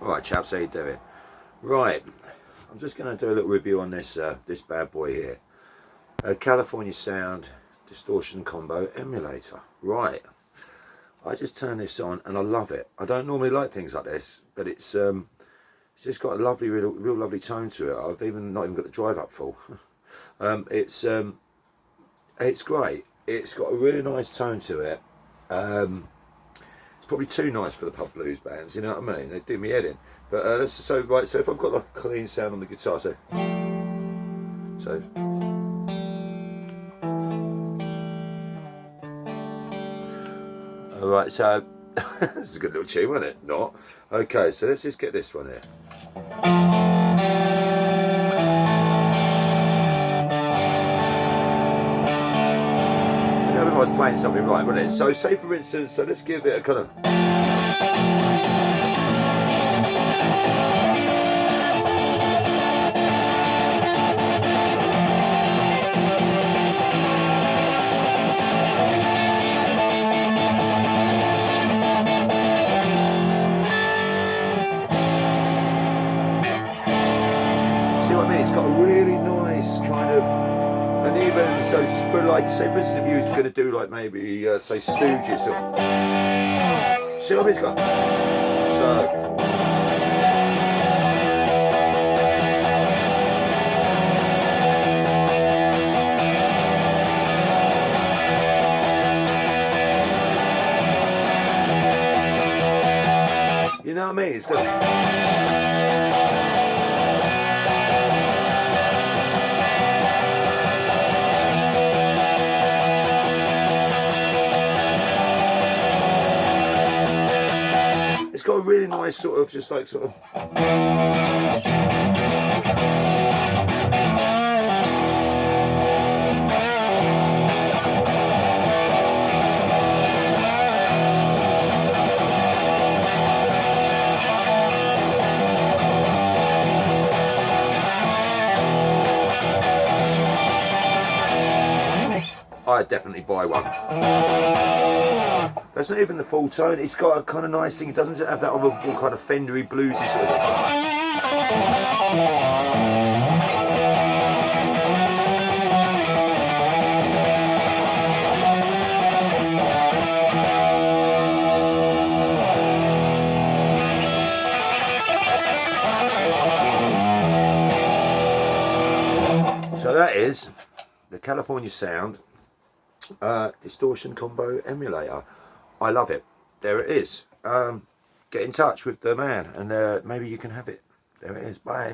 Right chaps, how you doing? Right, I'm just going to do a little review on this this bad boy here. California Sound Distortion Combo Emulator. Right, I just turned this on and I love it. I don't normally like things like this, but it's just got a lovely, real lovely tone to it. I've not even got the drive up full. It's great. It's got a really nice tone to it. It's probably too nice for the pub blues bands, you know what I mean? They do me head in. But so if I've got like a clean sound on the guitar, so all right, so this is a good little tune, wasn't it? Not okay. So let's just get this one here. I was playing something right, wasn't it? So say for instance, so let's give it a kind of. See what I mean? It's got a really nice kind of. And even so, for like, say for instance, if you were going to do like maybe say Stooges, or see what I mean? It's got so. You know what I mean? It's got. It's got a really nice sort of, just like sort of. I'd definitely buy one. That's not even the full tone. It's got a kind of nice thing. It doesn't have that other kind of Fendery bluesy sort of. So that is the California Sound Distortion Combo Emulator. I love it. There it is. Get in touch with the man and maybe you can have it. There it is. Bye.